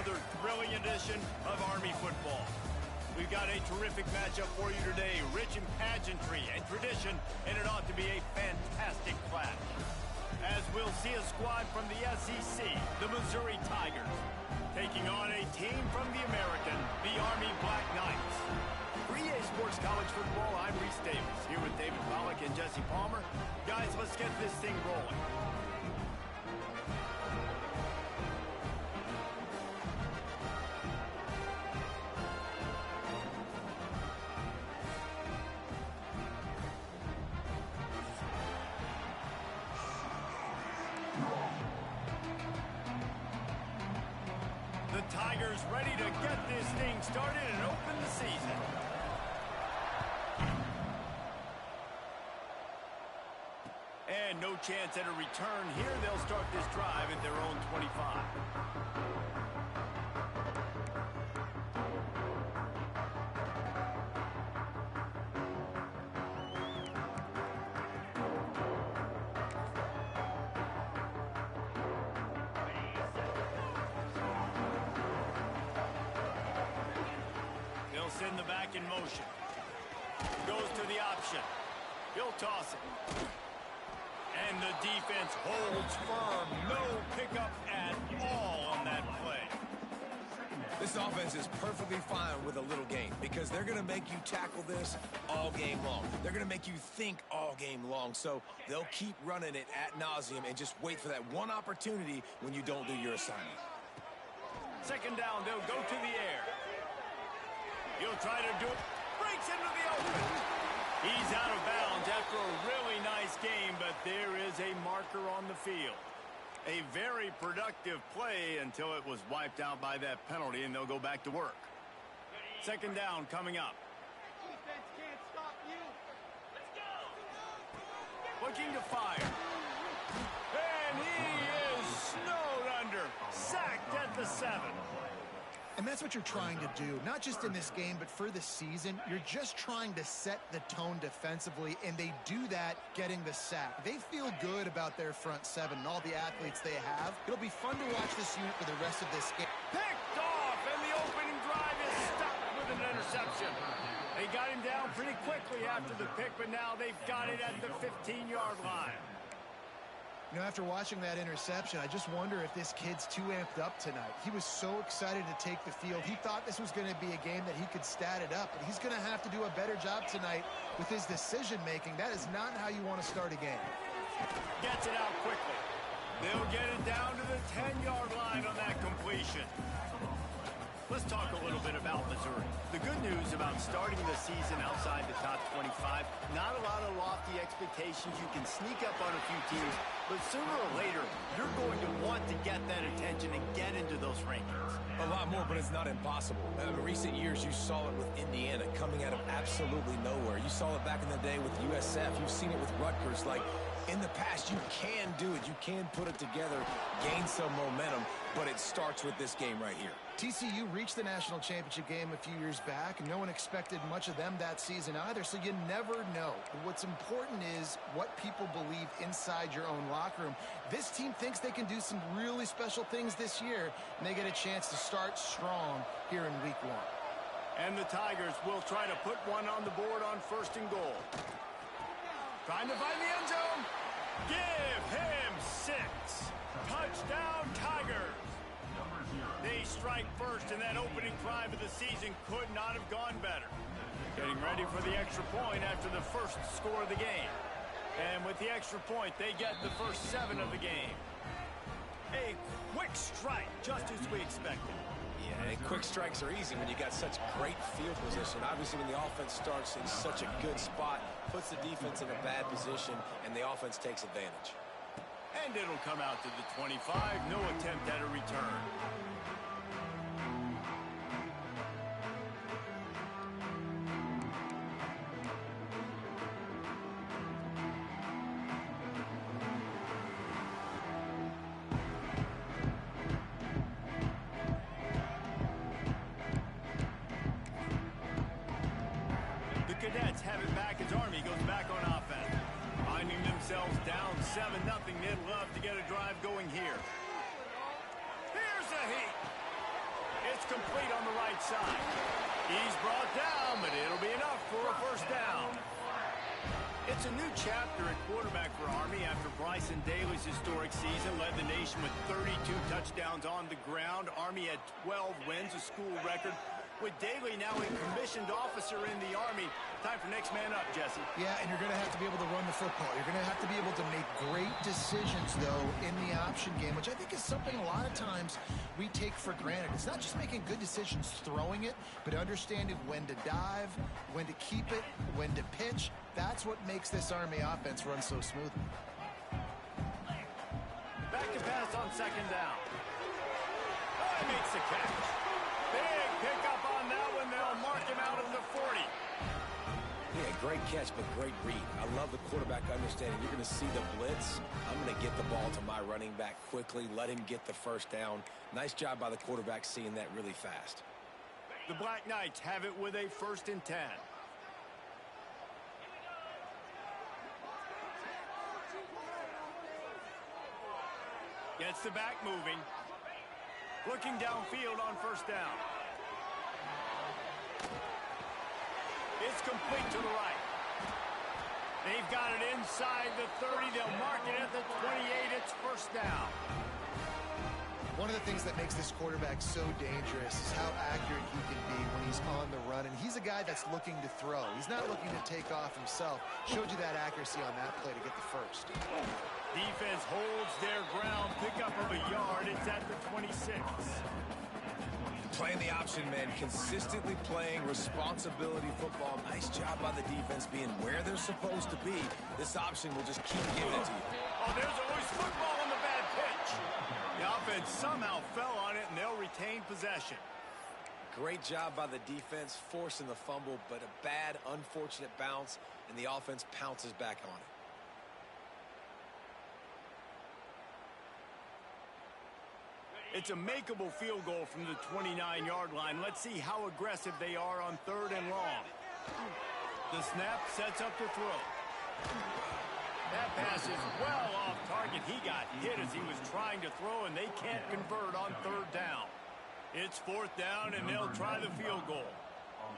another thrilling edition of Army football. We've got a terrific matchup for you today, rich in pageantry and tradition, and it ought to be a fantastic clash. As we'll see a squad from the SEC, the Missouri Tigers, taking on a team from the American, the Army Black Knights. For EA Sports College Football, I'm Reese Davis, here with David Pollack and Jesse Palmer. Guys, let's get this thing rolling. The Tigers ready to get this thing started and open the season. And no chance at a return here. They'll start this drive at their own 25. In the back in motion. Goes to the option. He'll toss it. And the defense holds firm. No pickup at all on that play. This offense is perfectly fine with a little game because they're going to make you tackle this all game long. They're going to make you think all game long. So they'll keep running it ad nauseum and just wait for that one opportunity when you don't do your assignment. Second down, they'll go to the air. He'll try to do it. Breaks into the open. He's out of bounds after a really nice game, but there is a marker on the field. A very productive play until it was wiped out by that penalty, and they'll go back to work. Second down coming up. Defense can't stop you. Let's go. Looking to fire. And he is snowed under. Sacked at the 7. And that's what you're trying to do, not just in this game, but for the season. You're just trying to set the tone defensively, and they do that getting the sack. They feel good about their front 7 and all the athletes they have. It'll be fun to watch this unit for the rest of this game. Picked off, and the opening drive is stopped with an interception. They got him down pretty quickly after the pick, but now they've got it at the 15-yard line. You know, after watching that interception, I just wonder if this kid's too amped up tonight. He was so excited to take the field. He thought this was going to be a game that he could stat it up, but he's going to have to do a better job tonight with his decision-making. That is not how you want to start a game. Gets it out quickly. They'll get it down to the 10-yard line on that completion. Let's talk a little bit about Missouri. The good news about starting the season outside the top 25, not a lot of lofty expectations. You can sneak up on a few teams, but sooner or later, you're going to want to get that attention and get into those rankings. A lot more, but it's not impossible. In recent years, you saw it with Indiana coming out of absolutely nowhere. You saw it back in the day with USF. You've seen it with Rutgers. Like, in the past, you can do it. You can put it together, gain some momentum, but it starts with this game right here. TCU reached the national championship game a few years back, and no one expected much of them that season either, so you never know. What's important is what people believe inside your own locker room. This team thinks they can do some really special things this year, and they get a chance to start strong here in week 1. And the Tigers will try to put one on the board on 1st and goal. Trying to find the end zone. Give him 6. Touchdown, Tigers. They strike first, and that opening drive of the season could not have gone better. Getting ready for the extra point after the first score of the game. And with the extra point, they get the first 7 of the game. A quick strike, just as we expected. Yeah, and quick strikes are easy when you got such great field position. Obviously, when the offense starts in such a good spot, puts the defense in a bad position, and the offense takes advantage. And it'll come out to the 25. No attempt at a return. The Cadets have it back as Army goes back on offense. Finding themselves down 7-0, they'd love to get a drive going here. Here's a heat. complete on the right side. He's brought down, but it'll be enough for a first down. It's a new chapter at quarterback for Army after Bryson Daly's historic season led the nation with 32 touchdowns on the ground. Army had 12 wins, a school record. With Daly now a commissioned officer in the Army, time for next man up, Jesse. Yeah, and you're going to have to be able to run the football. You're going to have to be able to make great decisions, though, in the option game, which I think is something a lot of times we take for granted. It's not just making good decisions throwing it, but understanding when to dive, when to keep it, when to pitch. That's what makes this Army offense run so smoothly. Back to pass on second down. Oh, he makes the catch. Big pickup on that one. They'll mark him out at the 40. Yeah, great catch, but great read. I love the quarterback understanding. You're going to see the blitz. I'm going to get the ball to my running back quickly, let him get the first down. Nice job by the quarterback seeing that really fast. The Black Knights have it with a 1st and 10. Gets the back moving. Looking downfield on first down. It's complete to the right. They've got it inside the 30. They'll mark it at the 28. It's first down. One of the things that makes this quarterback so dangerous is how accurate he can be when he's on the run. And he's a guy that's looking to throw. He's not looking to take off himself. Showed you that accuracy on that play to get the first. Defense holds their ground. Pickup of a yard. It's at the 26. Playing the option, man. Consistently playing responsibility football. Nice job by the defense being where they're supposed to be. This option will just keep giving it to you. Oh, there's always football on the bad pitch. The offense somehow fell on it, and they'll retain possession. Great job by the defense forcing the fumble, but a bad, unfortunate bounce, and the offense pounces back on it. It's a makeable field goal from the 29-yard line. Let's see how aggressive they are on 3rd and long. The snap sets up the throw. That pass is well off target. He got hit as he was trying to throw, and they can't convert on 3rd down. It's 4th down, and they'll try the field goal.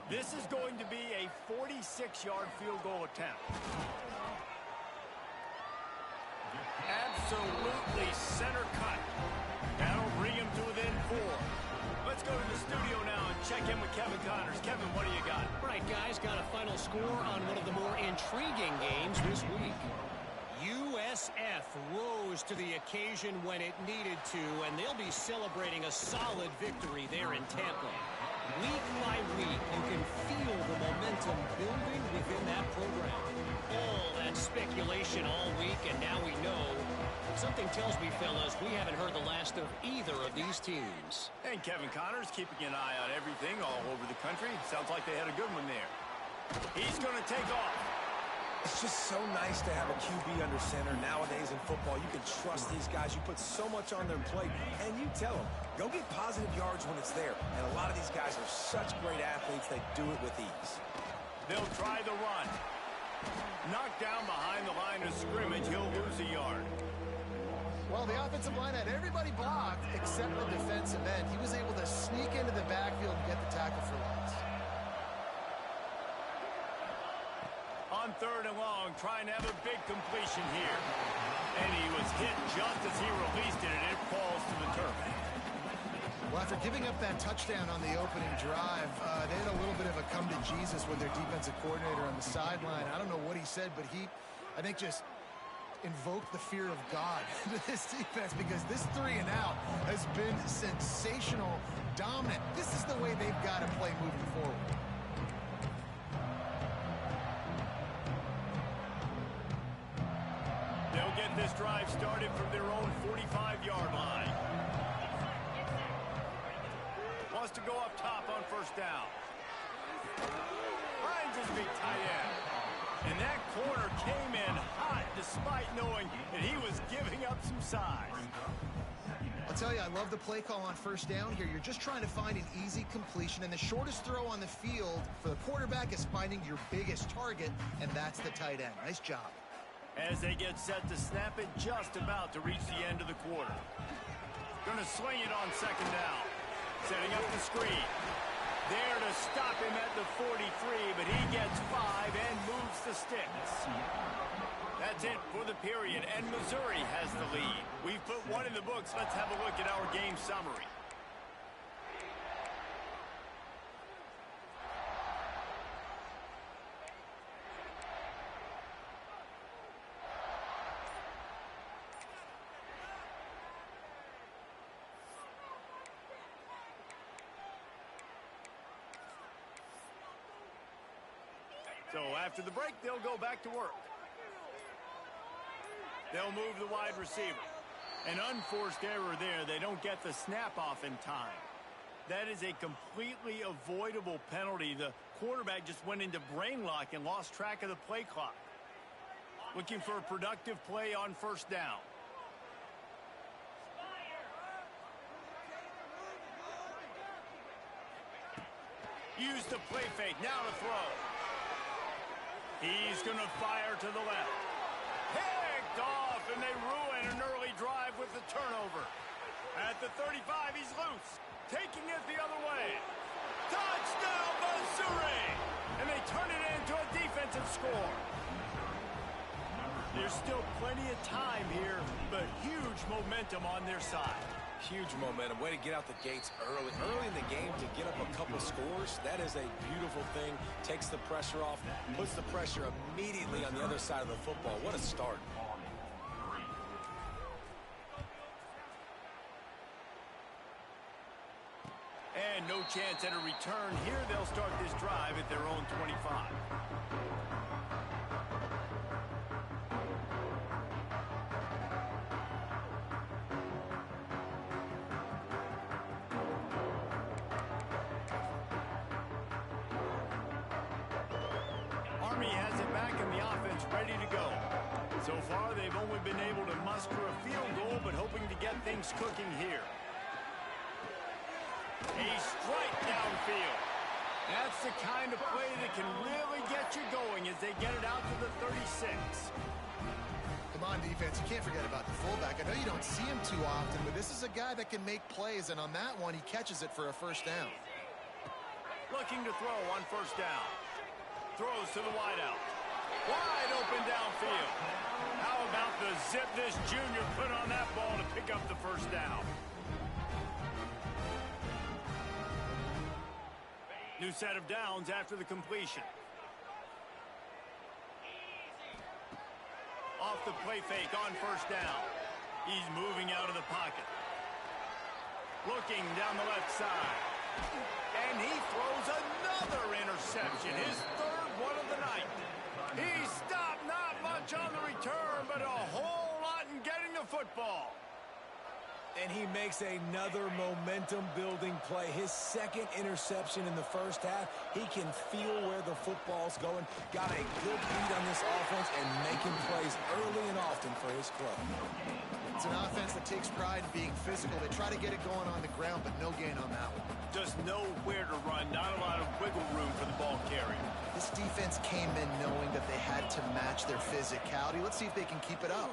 This is going to be a 46-yard field goal attempt. Absolutely center cut. That'll bring him to within 4. Let's go to the studio now and check in with Kevin Connors. Kevin, what do you got? All right, guys, got a final score on one of the more intriguing games this week. USF rose to the occasion when it needed to, and they'll be celebrating a solid victory there in Tampa. Week by week, you can feel the momentum building within that program. All that speculation all week, and now we know. Something tells me, fellas, we haven't heard the last of either of these teams. And Kevin Connors keeping an eye on everything all over the country. Sounds like they had a good one there. He's going to take off. It's just so nice to have a QB under center nowadays in football. You can trust these guys. You put so much on their plate, and you tell them, go get positive yards when it's there. And a lot of these guys are such great athletes, they do it with ease. They'll try the run. Knocked down behind the line of scrimmage. He'll lose a yard. Well, the offensive line had everybody blocked except the defensive end. He was able to sneak into the backfield and get the tackle for loss. On 3rd and long, trying to have a big completion here. And he was hit just as he released it, and it falls to the turf. Well, after giving up that touchdown on the opening drive, they had a little bit of a come to Jesus with their defensive coordinator on the sideline. I don't know what he said, but he, I think, just invoked the fear of God into this defense, because this 3 and out has been sensational, dominant. This is the way they've got to play moving forward. They'll get this drive started from their own 45-yard line. Wants to go up top on 1st down. Finds his big tight end. And that corner came in hot despite knowing that he was giving up some size. I'll tell you, I love the play call on 1st down here. You're just trying to find an easy completion, and the shortest throw on the field for the quarterback is finding your biggest target, and that's the tight end. Nice job. As they get set to snap it, just about to reach the end of the quarter. Going to swing it on 2nd down. Setting up the screen. There to stop him at the 43, but he gets 5 and moves the sticks. That's it for the period, and Missouri has the lead. We've put one in the books. Let's have a look at our game summary. So after the break, they'll go back to work. They'll move the wide receiver. An unforced error there. They don't get the snap off in time. That is a completely avoidable penalty. The quarterback just went into brain lock and lost track of the play clock. Looking for a productive play on first down. Use the play fake. Now to throw. He's going to fire to the left. Picked off, and they ruin an early drive with the turnover. At the 35, he's loose. Taking it the other way. Touchdown, Missouri! And they turn it into a defensive score. There's still plenty of time here, but huge momentum on their side. Huge momentum. Way to get out the gates early. Early in the game to get up a couple scores, that is a beautiful thing. Takes the pressure off, puts the pressure immediately on the other side of the football. What a start. And no chance at a return here. They'll start this drive at their own 25. Army has it back in the offense, ready to go. So far, they've only been able to muster a field goal, but hoping to get things cooking here. A strike downfield. That's the kind of play that can really get you going as they get it out to the 36. Come on, defense. You can't forget about the fullback. I know you don't see him too often, but this is a guy that can make plays, and on that one, he catches it for a first down. Looking to throw on first down. Throws to the wideout. Wide open downfield. How about the zip this junior put on that ball to pick up the first down? New set of downs after the completion. Off the play fake on first down. He's moving out of the pocket. Looking down the left side. And he throws another interception. His third one of the night. He stopped not much on the return, but a whole lot in getting the football. And he makes another momentum-building play. His second interception in the first half. He can feel where the football's going. Got a good lead on this offense and making plays early and often for his club. It's an offense that takes pride in being physical. They try to get it going on the ground, but no gain on that one. Just know where to run. Not a lot of wiggle room for the ball carrier. This defense came in knowing that they had to match their physicality. Let's see if they can keep it up.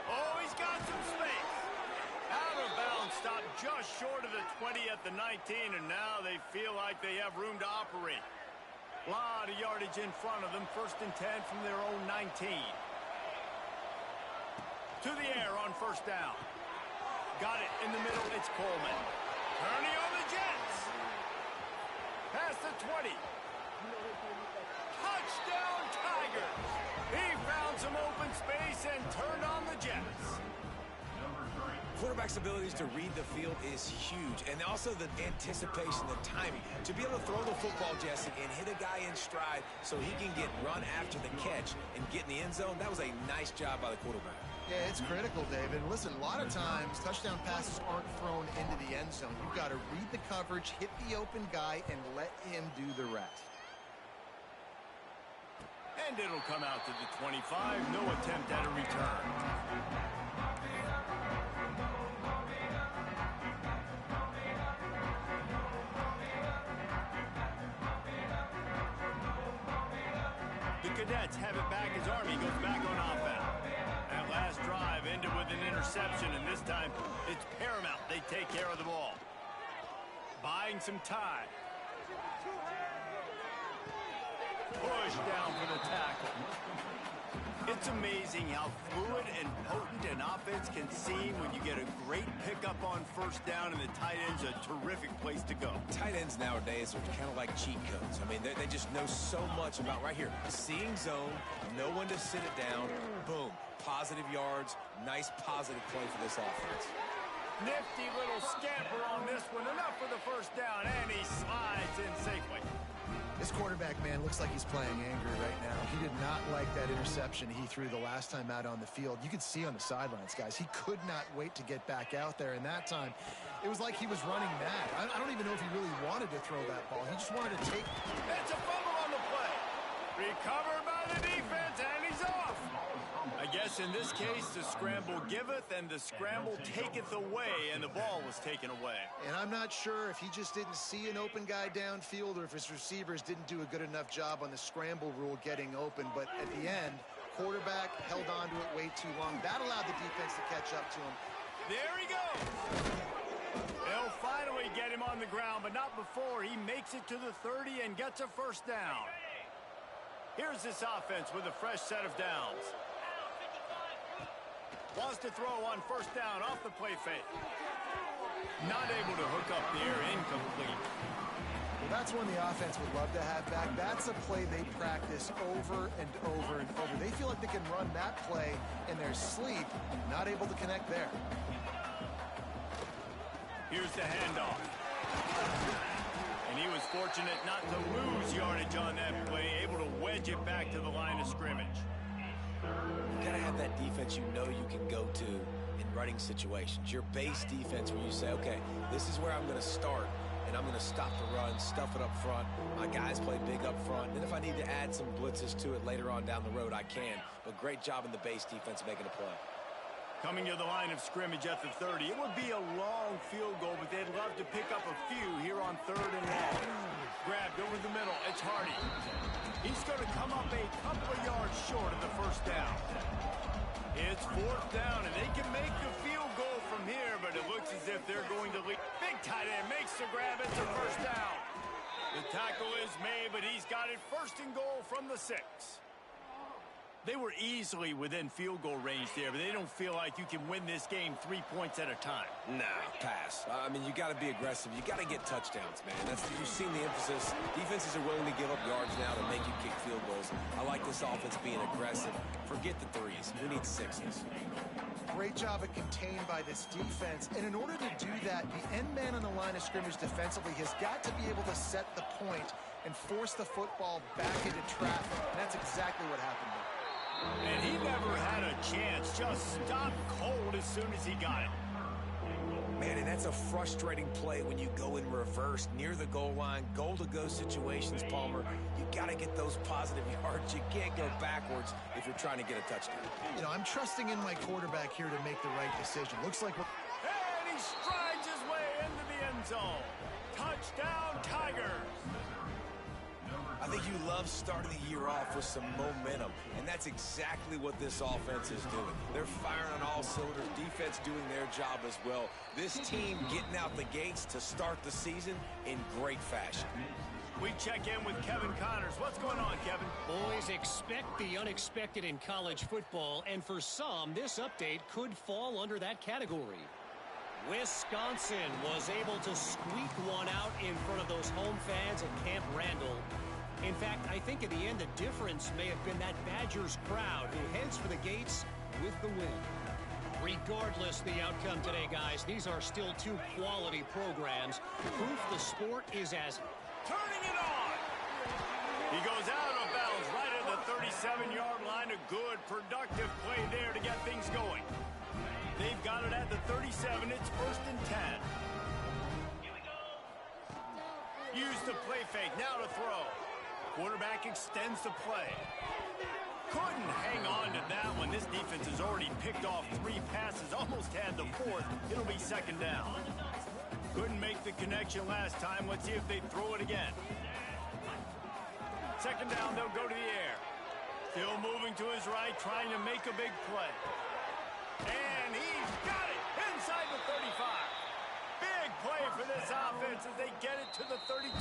Oh, he's got some space. Out of bounds, stopped just short of the 20 at the 19, and now they feel like they have room to operate. A lot of yardage in front of them. 1st and 10 from their own 19. To the air on first down. Got it in the middle. It's Coleman. Turning on the Jets. Past the 20. Touchdown Tigers. He found some open space and turned on the Jets. Quarterback's abilities to read the field is huge, and also the anticipation, the timing. To be able to throw the football, Jesse, and hit a guy in stride so he can get run after the catch and get in the end zone, that was a nice job by the quarterback. Yeah, it's critical, David. Listen, a lot of times, touchdown passes aren't thrown into the end zone. You've got to read the coverage, hit the open guy, and let him do the rest. And it'll come out to the 25. No attempt at a return. The Cadets have it back as Army goes back on offense. That last drive ended with an interception, and this time it's paramount they take care of the ball. Buying some time. Push down for the tackle. It's amazing how fluid and potent an offense can seem when you get a great pickup on first down, and the tight end's a terrific place to go. Tight ends nowadays are kind of like cheat codes. I mean, they just know so much about right here. Seeing zone, know when to sit it down, boom, positive yards, nice positive play for this offense. Nifty little scamper on this one. Enough for the first down, and he slides in safely. This quarterback, man, looks like he's playing angry right now. He did not like that interception he threw the last time out on the field. You could see on the sidelines, guys, he could not wait to get back out there. And that time, it was like he was running mad. I don't even know if he really wanted to throw that ball. He just wanted to take... It's a fumble on the play. Recovered by the defense, and he's off. I guess in this case, the scramble giveth and the scramble taketh away, and the ball was taken away. And I'm not sure if he just didn't see an open guy downfield or if his receivers didn't do a good enough job on the scramble rule getting open. But at the end, quarterback held on to it way too long. That allowed the defense to catch up to him. There he goes. They'll finally get him on the ground, but not before he makes it to the 30 and gets a first down. Here's this offense with a fresh set of downs. Wants to throw on first down off the play fake. Not able to hook up there, incomplete. Well, that's one the offense would love to have back. That's a play they practice over and over and over. They feel like they can run that play in their sleep, not able to connect there. Here's the handoff. And he was fortunate not to lose yardage on that play, able to wedge it back to the line of scrimmage. You gotta have that defense you know you can go to in running situations. Your base defense where you say, okay, this is where I'm gonna start, and I'm gonna stop the run, stuff it up front. My guys play big up front. Then if I need to add some blitzes to it later on down the road, I can. But great job in the base defense making a play. Coming to the line of scrimmage at the 30. It would be a long field goal, but they'd love to pick up a few here on 3rd and long. Grabbed over the middle. It's Hardy. He's going to come up a couple of yards short of the first down. It's 4th down, and they can make the field goal from here, but it looks as if they're going to lead. Big tight end makes the grab. It's a first down. The tackle is made, but he's got it 1st and goal from the 6. They were easily within field goal range there, but they don't feel like you can win this game 3 points at a time. Nah, pass. I mean, you got to be aggressive. You got to get touchdowns, man. You've seen the emphasis. Defenses are willing to give up yards now to make you kick field goals. I like this offense being aggressive. Forget the 3s. We need 6s. Great job at contained by this defense. And in order to do that, the end man on the line of scrimmage defensively has got to be able to set the point and force the football back into traffic. And that's exactly what happened there. And he never had a chance. Just stopped cold as soon as he got it. Man, and that's a frustrating play when you go in reverse near the goal line, goal-to-go situations, Palmer. You got to get those positive yards. You can't go backwards if you're trying to get a touchdown. You know, I'm trusting in my quarterback here to make the right decision. Looks like we're... And he strides his way into the end zone. Touchdown, Tigers. I think you love starting the year off with some momentum, and that's exactly what this offense is doing. They're firing on all cylinders, defense doing their job as well. This team getting out the gates to start the season in great fashion. We check in with Kevin Connors. What's going on, Kevin? Boys, expect the unexpected in college football, and for some, this update could fall under that category. Wisconsin was able to squeak one out in front of those home fans at Camp Randall. In fact, I think in the end, the difference may have been that Badgers crowd who heads for the gates with the win. Regardless the outcome today, guys, these are still 2 quality programs. Proof the sport is as... Turning it on! He goes out of bounds right at the 37-yard line. A good, productive play there to get things going. They've got it at the 37. It's 1st and 10. Here we go. Use the play fake. Now to throw. Quarterback extends the play. Couldn't hang on to that one. This defense has already picked off 3 passes. Almost had the 4th. It'll be 2nd down. Couldn't make the connection last time. Let's see if they throw it again. 2nd down, they'll go to the air. Still moving to his right, trying to make a big play. And he's got it inside the 35. Big play for this offense as they get it to the 32.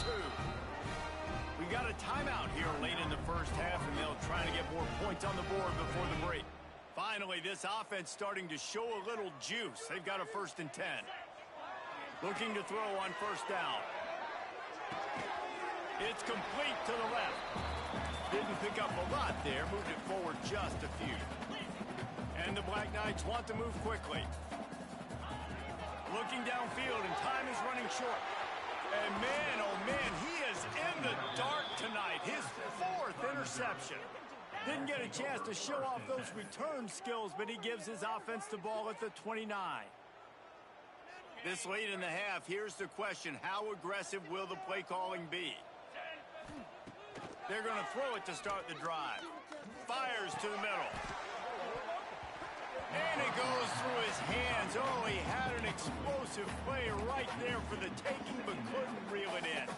We got a timeout here late in the first half, and they'll try to get more points on the board before the break. Finally, this offense starting to show a little juice. They've got a 1st and 10. Looking to throw on 1st down. It's complete to the left. Didn't pick up a lot there. Moved it forward just a few. And the Black Knights want to move quickly. Looking downfield, and time is running short. And man, oh man, he is in the dark tonight. His 4th interception. Didn't get a chance to show off those return skills, but he gives his offense the ball at the 29. This late in the half, here's the question. How aggressive will the play calling be? They're going to throw it to start the drive. Fires to the middle. And it goes through his hands. Oh, he had an explosive play right there for the taking, but couldn't reel it in.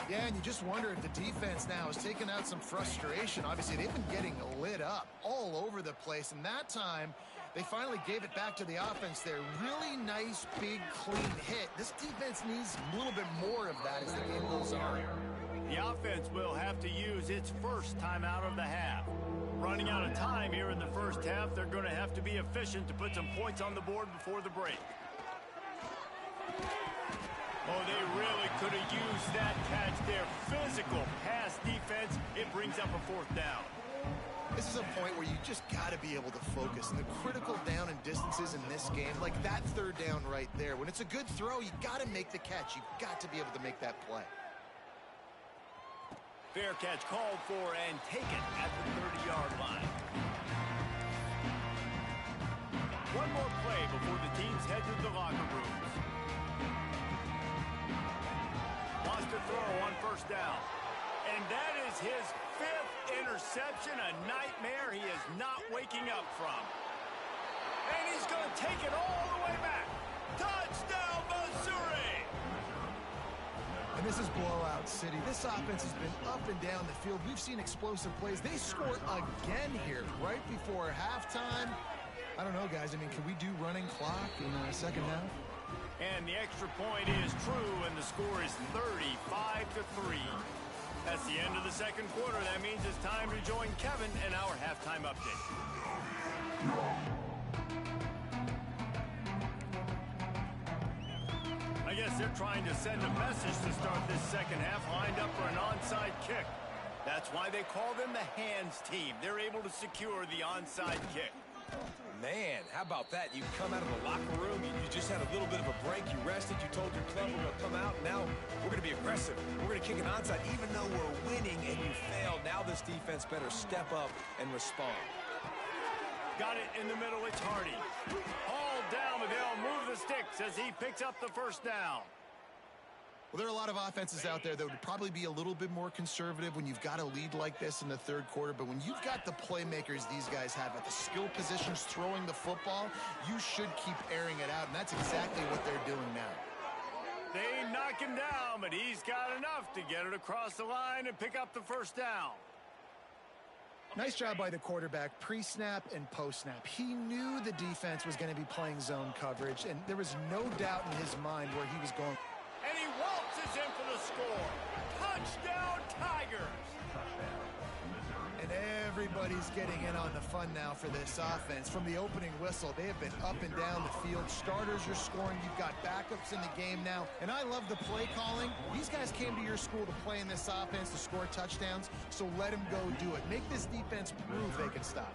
Yeah, and you just wonder if the defense now is taking out some frustration. Obviously, they've been getting lit up all over the place, and that time they finally gave it back to the offense there. Really nice, big, clean hit. This defense needs a little bit more of that as the game goes on. The offense will have to use its 1st timeout of the half. Running out of time here in the first half, they're going to have to be efficient to put some points on the board before the break. Oh, they really could have used that catch there. Physical pass defense. It brings up a 4th down. This is a point where you just got to be able to focus. And the critical down and distances in this game, like that 3rd down right there, when it's a good throw, you got to make the catch. You've got to be able to make that play. Fair catch called for and taken at the 30-yard line. One more play before the teams head to the locker rooms. Wants to throw on 1st down. And that is his 5th interception, a nightmare he is not waking up from. And he's going to take it all the way back. Touchdown, Missouri! And this is blowout city. This offense has been up and down the field. We've seen explosive plays. They scored again here right before halftime. I don't know, guys. I mean, can we do running clock in the 2nd half? And the extra point is true, and the score is 35-3. That's the end of the 2nd quarter. That means it's time to join Kevin in our halftime update. I guess they're trying to send a message to start this 2nd half, lined up for an onside kick. That's why they call them the hands team. They're able to secure the onside kick. Man, how about that? You come out of the locker room, you just had a little bit of a break, you rested, you told your club we're going to come out, and now we're going to be aggressive. We're going to kick an onside, even though we're winning and you failed. Now this defense better step up and respond. Got it in the middle, it's Hardy. Hauled down, but they'll move the sticks as he picks up the 1st down. Well, there are a lot of offenses out there that would probably be a little bit more conservative when you've got a lead like this in the 3rd quarter. But when you've got the playmakers these guys have at the skill positions throwing the football, you should keep airing it out. And that's exactly what they're doing now. They knock him down, but he's got enough to get it across the line and pick up the 1st down. Nice job by the quarterback, pre-snap and post-snap. He knew the defense was going to be playing zone coverage, and there was no doubt in his mind where he was going. And he waltzes in for the score. Touchdown, Tigers! And everybody's getting in on the fun now for this offense. From the opening whistle, they have been up and down the field. Starters are scoring. You've got backups in the game now. And I love the play calling. These guys came to your school to play in this offense to score touchdowns, so let them go do it. Make this defense prove they can stop.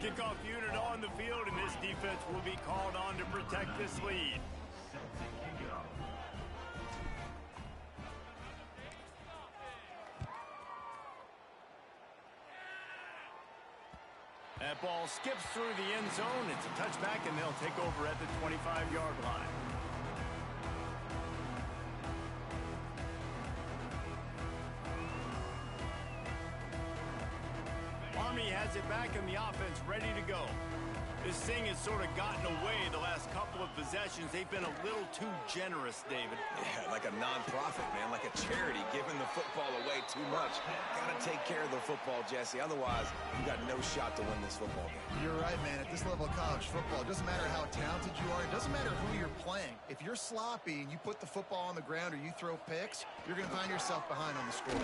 Kickoff unit on the field, and this defense will be called on to protect this lead. That ball skips through the end zone. It's a touchback, and they'll take over at the 25-yard line. Army has it back, and the offense ready to go. This thing has sort of gotten away the last couple of possessions. They've been a little too generous, David. Yeah, like a non-profit, man, like a charity, giving the football away too much. Got to take care of the football, Jesse. Otherwise, you got no shot to win this football game. You're right, man. At this level of college football, it doesn't matter how talented you are. It doesn't matter who you're playing. If you're sloppy and you put the football on the ground or you throw picks, you're going to find yourself behind on the score.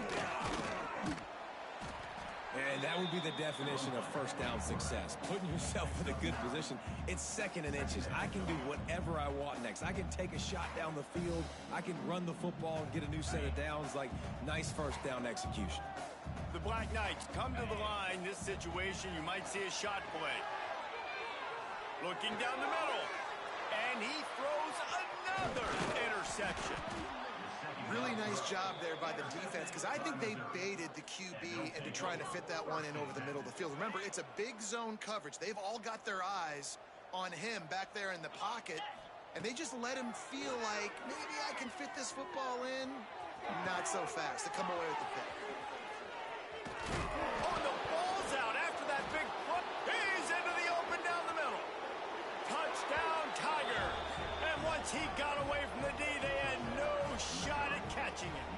And that would be the definition of first down success. Putting yourself in a good position. It's second and inches. I can do whatever I want next. I can take a shot down the field. I can run the football and get a new set of downs. Like, nice first down execution. The Black Knights come to the line. This situation, you might see a shot play. Looking down the middle. And he throws another interception. Really nice job there by the defense, because I think they baited the QB into trying to fit that one in over the middle of the field. Remember, it's a big zone coverage. They've all got their eyes on him back there in the pocket, and they just let him feel like, maybe I can fit this football in. Not so fast. They come away with the pick. Oh, the ball's out after that big flip. He's into the open down the middle. Touchdown, Tiger. And once he got away from the D, they had no shot at catching it.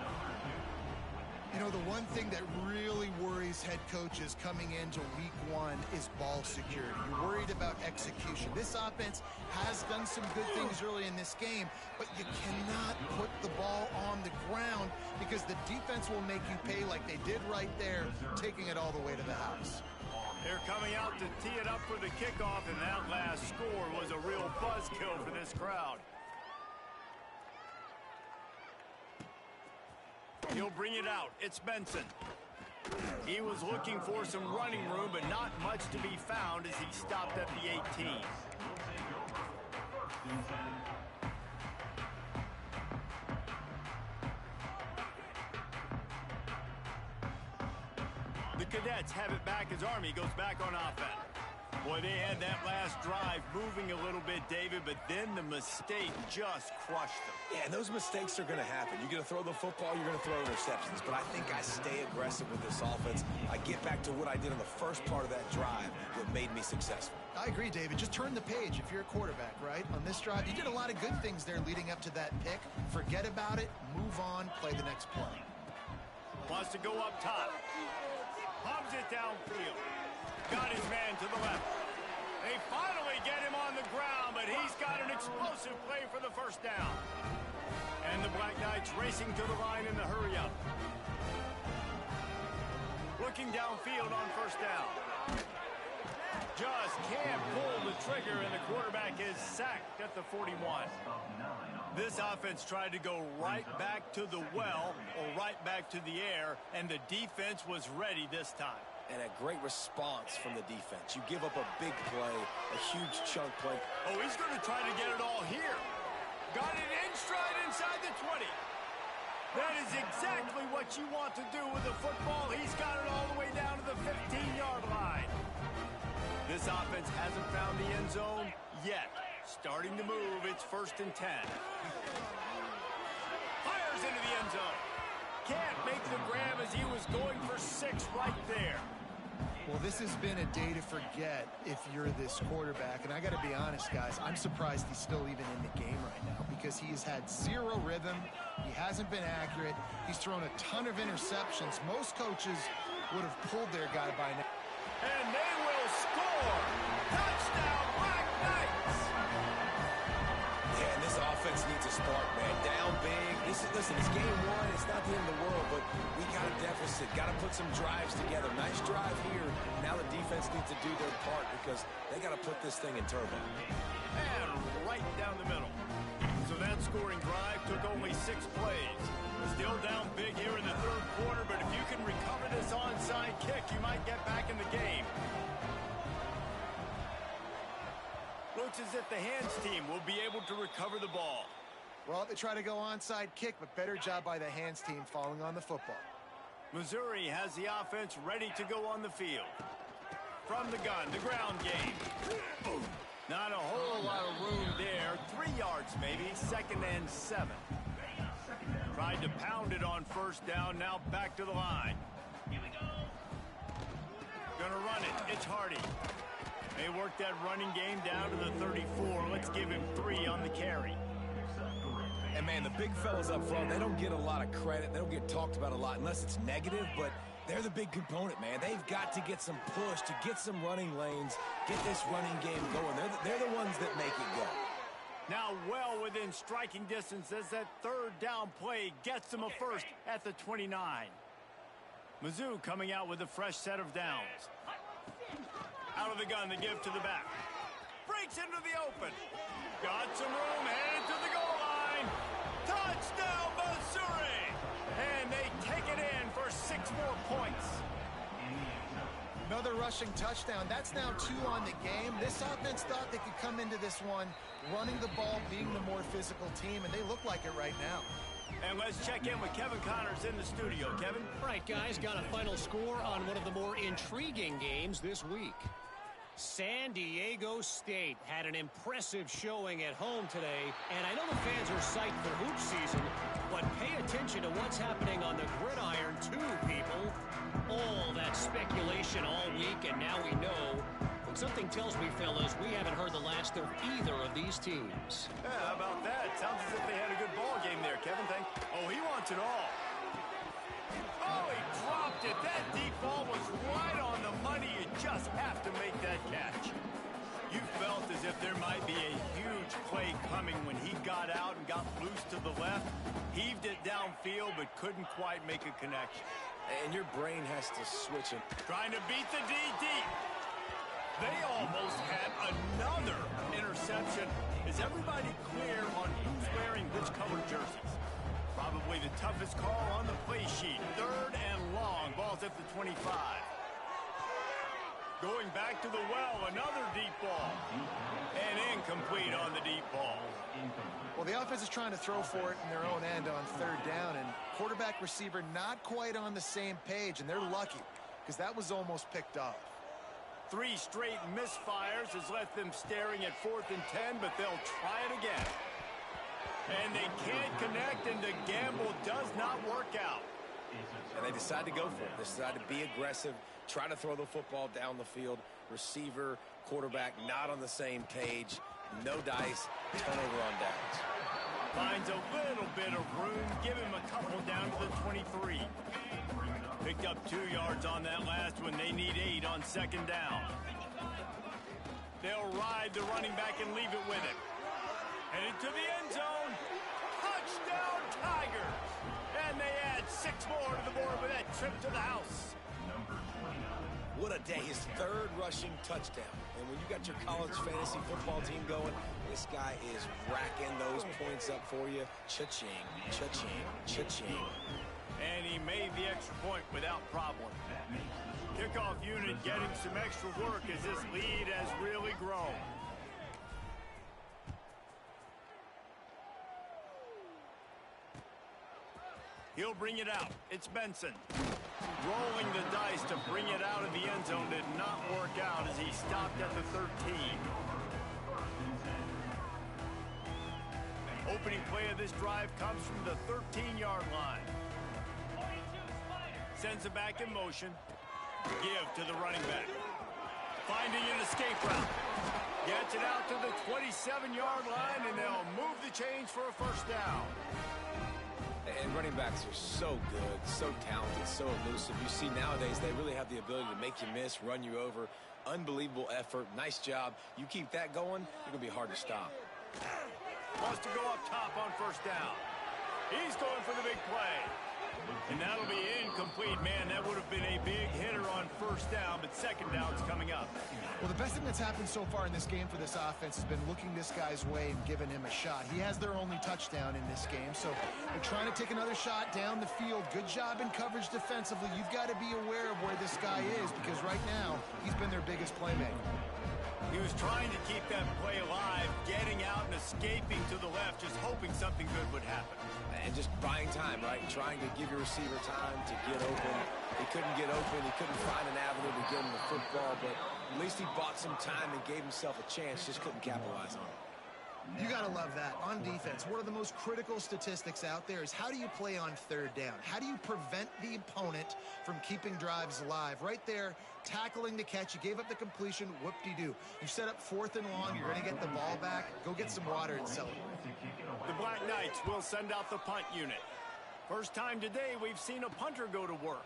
You know, the one thing that really worries head coaches coming into week one is ball security. You're worried about execution. This offense has done some good things early in this game, but you cannot put the ball on the ground because the defense will make you pay like they did right there, taking it all the way to the house. They're coming out to tee it up for the kickoff, and that last score was a real buzzkill for this crowd. He'll bring it out. It's Benson. He was looking for some running room, but not much to be found as he stopped at the 18. The Cadets have it back as Army goes back on offense. Boy, they had that last drive moving a little bit, David, but then the mistake just crushed them. Yeah, and those mistakes are going to happen. You're going to throw the football, you're going to throw interceptions. But I think I stay aggressive with this offense. I get back to what I did in the first part of that drive that made me successful. I agree, David. Just turn the page if you're a quarterback, right? On this drive, you did a lot of good things there leading up to that pick. Forget about it, move on, play the next play. Wants to go up top. Pumps it downfield. Got his man to the left. They finally get him on the ground, but he's got an explosive play for the first down. And the Black Knights racing to the line in the hurry-up. Looking downfield on first down. Just can't pull the trigger, and the quarterback is sacked at the 41. This offense tried to go right back to the well or right back to the air, and the defense was ready this time. And a great response from the defense. You give up a big play, a huge chunk play. Oh, he's going to try to get it all here. Got it in stride inside the 20. That is exactly what you want to do with the football. He's got it all the way down to the 15-yard line. This offense hasn't found the end zone yet. Starting to move, it's 1st and 10. Fires into the end zone. Can't make the grab as he was going for 6 right there. Well, this has been a day to forget if you're this quarterback. And I got to be honest, guys, I'm surprised he's still even in the game right now because he has had zero rhythm. He hasn't been accurate. He's thrown a ton of interceptions. Most coaches would have pulled their guy by now. And they will score. Touchdown, Black Knights. Yeah, and this offense needs a spark, man. Down big. Listen, it's game one. It's not the end of the world, but we got a deficit. Got to put some drives together. Nice drive here. Now the defense needs to do their part because they got to put this thing in turbo. And right down the middle. So that scoring drive took only 6 plays. Still down big here in the 3rd quarter, but if you can recover this onside kick, you might get back in the game. Looks as if the hands team will be able to recover the ball. Well, they try to go onside kick, but better job by the hands team falling on the football. Missouri has the offense ready to go on the field. From the gun, the ground game. Not a whole lot of room there. 3 yards maybe, 2nd and 7. Tried to pound it on first down, now back to the line. Gonna run it, it's Hardy. They worked that running game down to the 34. Let's give him 3 on the carry. And, man, the big fellas up front, they don't get a lot of credit. They don't get talked about a lot unless it's negative, but they're the big component, man. They've got to get some push, to get some running lanes, get this running game going. They're the ones that make it go. Now well within striking distance as that third down play gets them a first at the 29. Mizzou coming out with a fresh set of downs. Out of the gun to give to the back. Breaks into the open. Got some room, headed to the goal line. Touchdown, Missouri! And they take it in for 6 more points. Another rushing touchdown. That's now 2 on the game. This offense thought they could come into this one running the ball, being the more physical team, and they look like it right now. And let's check in with Kevin Connors in the studio. Kevin? All right, guys, got a final score on one of the more intriguing games this week. San Diego State had an impressive showing at home today, and I know the fans are psyched for hoop season, but pay attention to what's happening on the gridiron too, people. All that speculation all week, and now we know. But something tells me, fellas, we haven't heard the last of either of these teams. Yeah, how about that? Sounds as if they had a good ball game there, Kevin. Oh, he wants it all. Oh, he dropped it. That deep ball was right on the money. You just have to make that catch. You felt as if there might be a huge play coming when he got out and got loose to the left. Heaved it downfield, but couldn't quite make a connection. And your brain has to switch it. Trying to beat the D deep. They almost had another interception. Is everybody clear on who's wearing which color jerseys? Probably the toughest call on the play sheet. 3rd and long. Ball's at the 25. Going back to the well, another deep ball. And incomplete on the deep ball. Well, the offense is trying to throw for it in their own end on 3rd down, and quarterback receiver not quite on the same page, and they're lucky because that was almost picked off. 3 straight misfires has left them staring at 4th and 10, but they'll try it again. And they can't connect, and the gamble does not work out. And they decide to go for it. They decide to be aggressive, try to throw the football down the field. Receiver, quarterback not on the same page. No dice, turnover on downs. Finds a little bit of room, give him a couple down to the 23. Picked up 2 yards on that last one. They need 8 on 2nd down. They'll ride the running back and leave it with him. Headed to the end zone. Touchdown, Tigers! And they add 6 more to the board with that trip to the house. What a day. His 3rd rushing touchdown. And when you got your college fantasy football team going, this guy is racking those points up for you. Cha-ching, cha-ching, cha-ching. And he made the extra point without problem. Kickoff unit getting some extra work as this lead has really grown. He'll bring it out. It's Benson. Rolling the dice to bring it out of the end zone did not work out as he stopped at the 13. Opening play of this drive comes from the 13-yard line. Sends it back in motion. Give to the running back. Finding an escape route. Gets it out to the 27-yard line, and they'll move the chains for a first down. And running backs are so good, so talented, so elusive. You see nowadays they really have the ability to make you miss, run you over. Unbelievable effort. Nice job. You keep that going, you're going to be hard to stop. Wants to go up top on first down. He's going for the big play. And that'll be incomplete. Man, that would have been a big hitter on first down, but second down's coming up. Well, the best thing that's happened so far in this game for this offense has been looking this guy's way and giving him a shot. He has their only touchdown in this game, so they're trying to take another shot down the field. Good job in coverage defensively. You've got to be aware of where this guy is because right now he's been their biggest playmaker. He was trying to keep that play alive, getting out and escaping to the left, just hoping something good would happen. And just buying time, right? Trying to give your receiver time to get open. He couldn't get open. He couldn't find an avenue to get him the football, but at least he bought some time and gave himself a chance, just couldn't capitalize on it. You got to love that. On defense, one of the most critical statistics out there is how do you play on third down? How do you prevent the opponent from keeping drives alive? Right there, tackling the catch. You gave up the completion. Whoop-de-doo. You set up 4th and long. You're going to get the ball back. Go get some water and celebrate. The Black Knights will send out the punt unit. First time today we've seen a punter go to work.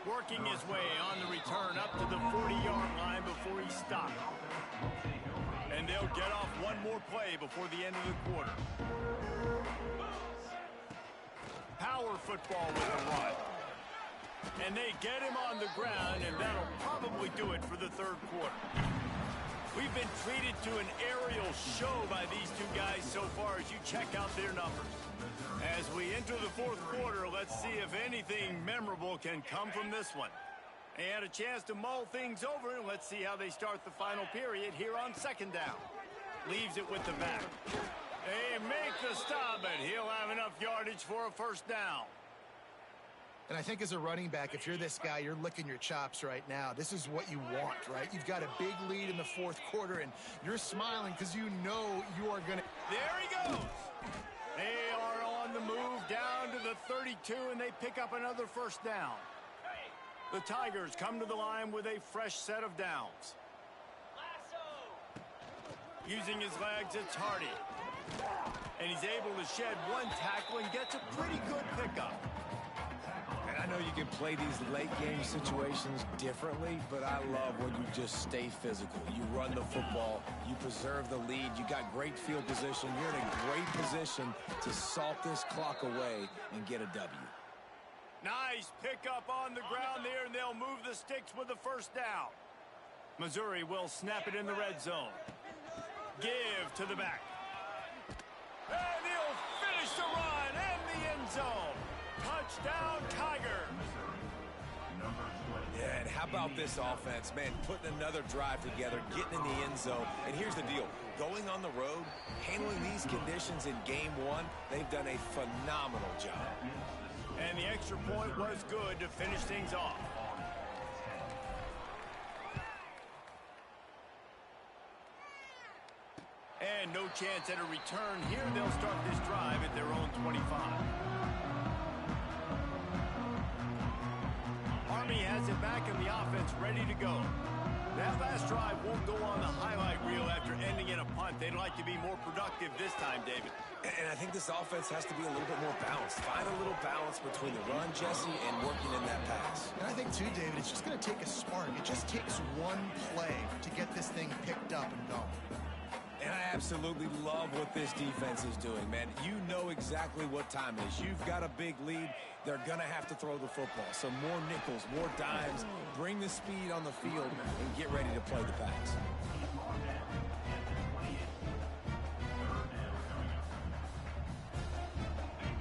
Working his way on the return up to the 40-yard line before he stopped. And they'll get off one more play before the end of the quarter. Power football with the run. And they get him on the ground, and that'll probably do it for the third quarter. We've been treated to an aerial show by these two guys so far as you check out their numbers. As we enter the fourth quarter, let's see if anything memorable can come from this one. They had a chance to mull things over, and let's see how they start the final period here on second down. Leaves it with the back. They make the stop, but he'll have enough yardage for a first down. And I think as a running back, if you're this guy, you're licking your chops right now. This is what you want, right? You've got a big lead in the fourth quarter, and you're smiling because you know you are going to... There he goes. They are on the move down to the 32, and they pick up another first down. The Tigers come to the line with a fresh set of downs. Using his legs, it's Hardy. And he's able to shed one tackle and gets a pretty good pickup. And I know you can play these late game situations differently, but I love when you just stay physical. You run the football, you preserve the lead, you got great field position, you're in a great position to salt this clock away and get a W. Nice pickup on the ground there, and they'll move the sticks with the first down. Missouri will snap it in the red zone. Give to the back. And he'll finish the run in the end zone. Touchdown, Tigers. Yeah, and how about this offense, man, putting another drive together, getting in the end zone. And here's the deal. Going on the road, handling these conditions in game one, they've done a phenomenal job. And the extra point was good to finish things off. And no chance at a return here. They'll start this drive at their own 25. Army has it back in the offense ready to go. That last drive won't go on the highlight reel after ending in a punt. They'd like to be more productive this time, David. And I think this offense has to be a little bit more balanced. Find a little balance between the run, Jesse, and working in that pass. And I think, too, David, it's just going to take a spark. It just takes one play to get this thing picked up and going. And I absolutely love what this defense is doing, man. You know exactly what time it is. You've got a big lead. They're going to have to throw the football. So more nickels, more dimes. Bring the speed on the field and get ready to play the pass.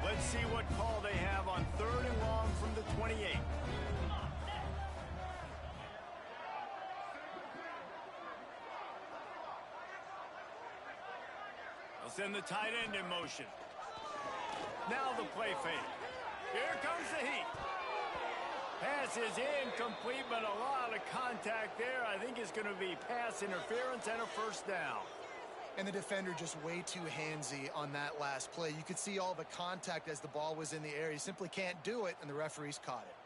Let's see what call they have on third and long from the 28. They'll send the tight end in motion. Now the play fake. Here comes the heat. Pass is incomplete, but a lot of contact there. I think it's going to be pass interference and a first down. And the defender just way too handsy on that last play. You could see all the contact as the ball was in the air. He simply can't do it, and the referees caught it.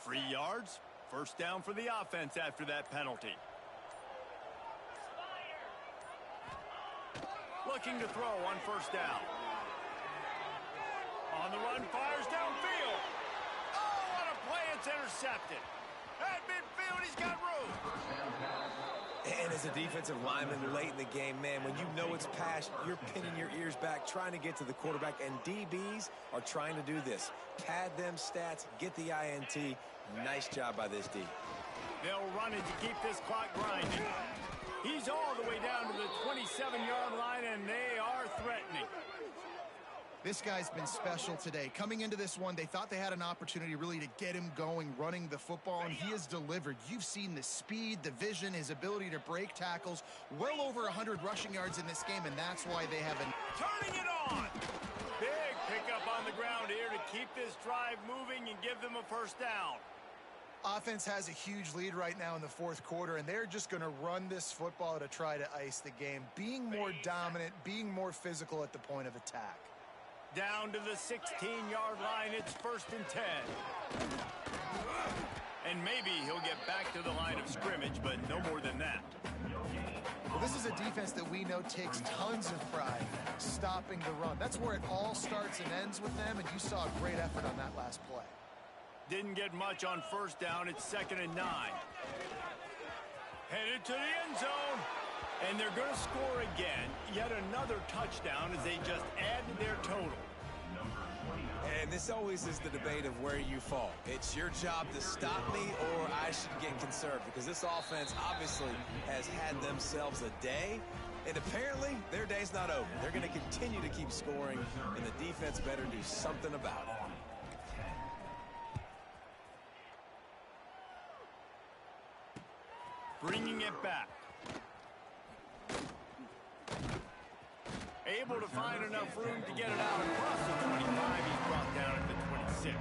3 yards. First down for the offense after that penalty. Looking to throw on first down. On the run, fires downfield. Oh, what a play. It's intercepted. At midfield, he's got room. And as a defensive lineman late in the game, man, when you know it's pass, you're pinning your ears back, trying to get to the quarterback, and DBs are trying to do this. Pad them stats, get the INT. Nice job by this D. They'll run it to keep this clock grinding. He's all the way down to the 27-yard line, and they are threatening. This guy's been special today. Coming into this one, they thought they had an opportunity really to get him going, running the football, and he has delivered. You've seen the speed, the vision, his ability to break tackles. Well over 100 rushing yards in this game, and that's why they have Turning it on. Big pickup on the ground here to keep keep this drive moving and give them a first down. Offense has a huge lead right now in the fourth quarter, and they're just going to run this football to try to ice the game. Being more dominant, being more physical at the point of attack. Down to the 16-yard line, it's 1st and 10. And maybe he'll get back to the line of scrimmage, but no more than that. Well, this is a defense that we know takes tons of pride stopping the run. That's where it all starts and ends with them, and you saw a great effort on that last play. Didn't get much on first down. It's 2nd and 9. Headed to the end zone. And they're going to score again. Yet another touchdown as they just add to their total. And this always is the debate of where you fall. It's your job to stop me or I should get conserved, because this offense obviously has had themselves a day. And apparently their day's not over. They're going to continue to keep scoring, and the defense better do something about it. Bringing it back. Able to find enough room to get it out across the 25. He's brought down at the 26.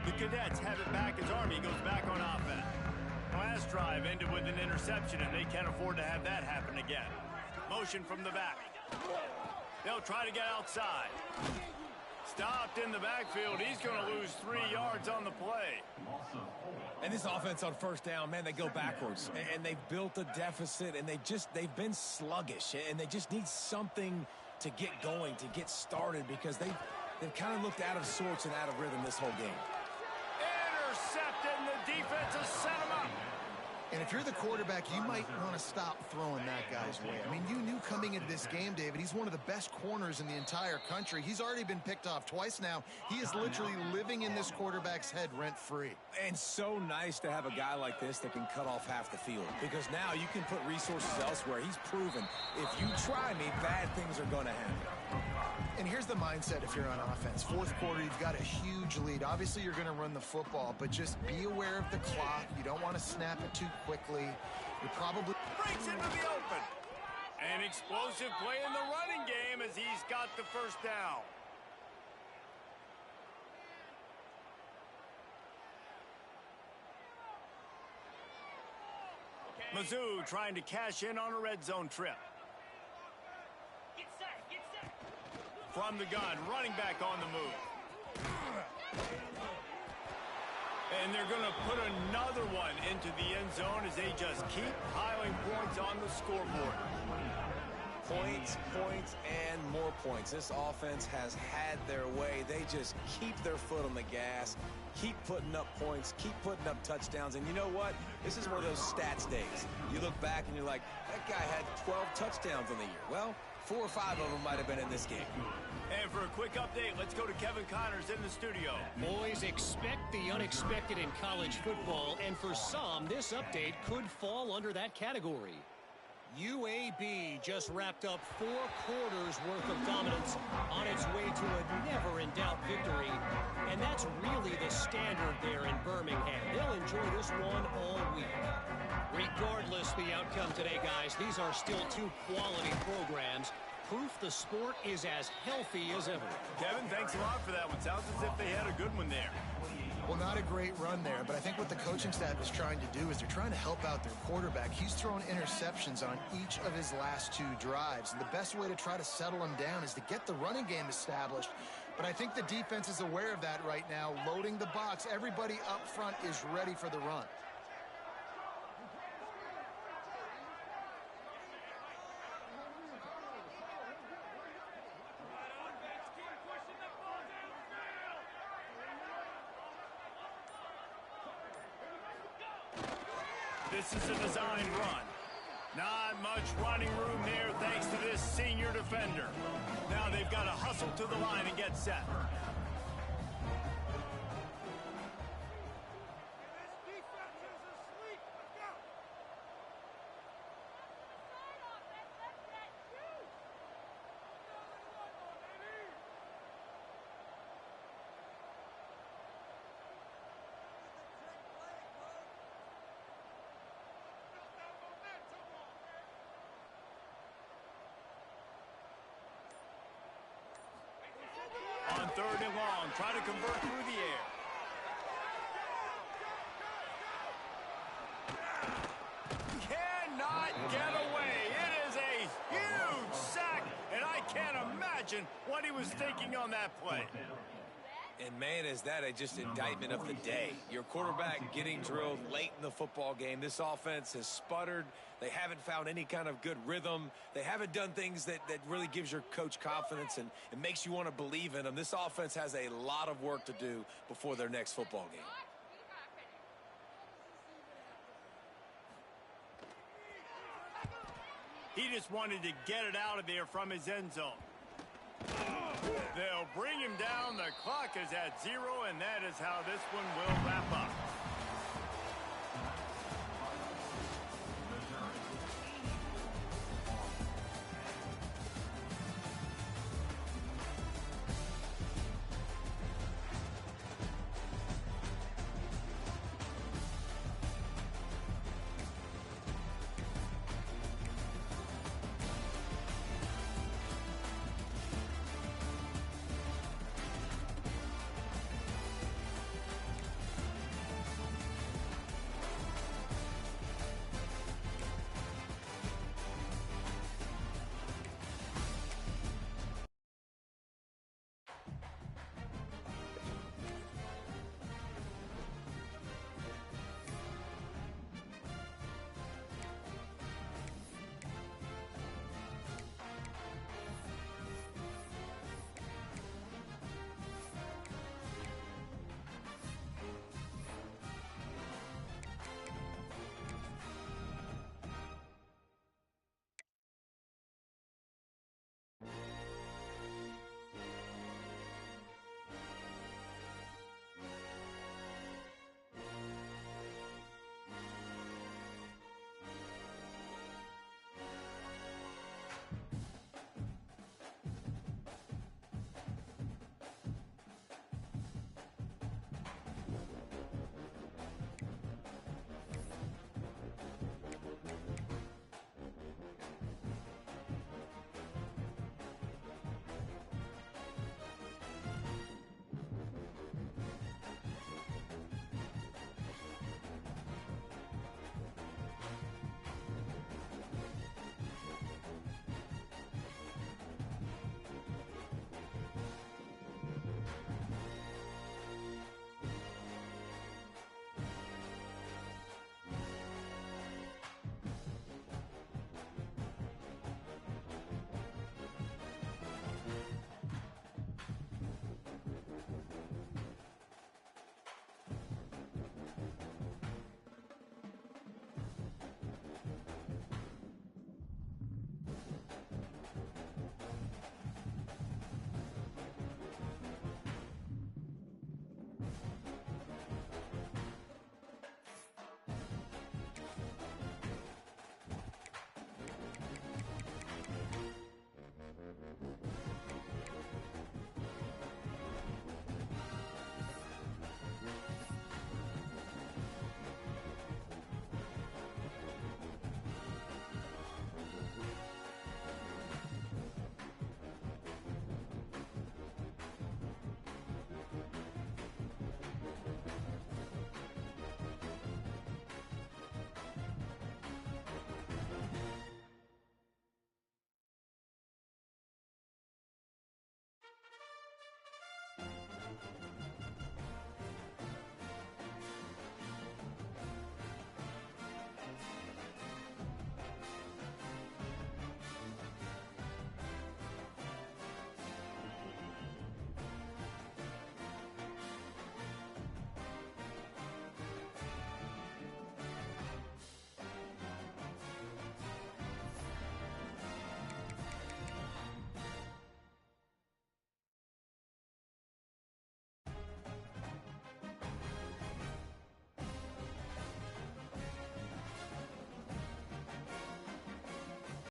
The Cadets have it back as Army goes back on offense. Last drive ended with an interception, and they can't afford to have that happen again. Motion from the back. They'll try to get outside. Stopped in the backfield. He's going to lose 3 yards on the play. And this offense on first down, man, they go backwards. And they've built a deficit, and they've been sluggish. And they just need something to get going, to get started, because they've kind of looked out of sorts and out of rhythm this whole game. Intercepted, and the defense has set him up. And if you're the quarterback, you might want to stop throwing that guy's way. I mean, you knew coming into this game, David, he's one of the best corners in the entire country. He's already been picked off twice now. He is literally living in this quarterback's head rent-free. And so nice to have a guy like this that can cut off half the field, because now you can put resources elsewhere. He's proven if you try me, bad things are going to happen. And here's the mindset if you're on offense. Fourth quarter, you've got a huge lead. Obviously, you're going to run the football, but just be aware of the clock. You don't want to snap it too quickly. You're probably... Breaks into the open. An explosive play in the running game as he's got the first down. Mizzou trying to cash in on a red zone trip. From the gun, running back on the move. And they're going to put another one into the end zone as they just keep piling points on the scoreboard. Points, points, and more points. This offense has had their way. They just keep their foot on the gas, keep putting up points, keep putting up touchdowns. And you know what? This is one of those stats days. You look back and you're like, that guy had 12 touchdowns in the year. Well, 4 or 5 of them might have been in this game. And for a quick update, let's go to Kevin Connors in the studio. Boys, expect the unexpected in college football, and for some, this update could fall under that category. UAB just wrapped up 4 quarters worth of dominance on its way to a never-in-doubt victory, and that's really the standard there in Birmingham. They'll enjoy this one all week. Regardless the outcome today, guys, these are still 2 quality programs. Proof the sport is as healthy as ever. Kevin, thanks a lot for that one. Sounds as if they had a good one there. Well, not a great run there, but I think what the coaching staff is trying to do is they're trying to help out their quarterback. He's thrown interceptions on each of his last 2 drives, and the best way to try to settle him down is to get the running game established. But I think the defense is aware of that right now, loading the box. Everybody up front is ready for the run. This is a design run. Not much running room there thanks to this senior defender. Now they've got to hustle to the line and get set. 3rd and long. Try to convert through the air. Cannot get away. It is a huge sack, and I can't imagine what he was thinking on that play. And, man, is that just indictment of the day. Your quarterback getting drilled late in the football game. This offense has sputtered. They haven't found any kind of good rhythm. They haven't done things that really gives your coach confidence and it makes you want to believe in them. This offense has a lot of work to do before their next football game. He just wanted to get it out of there from his end zone. They'll bring him down. The clock is at 0, and that is how this one will wrap up.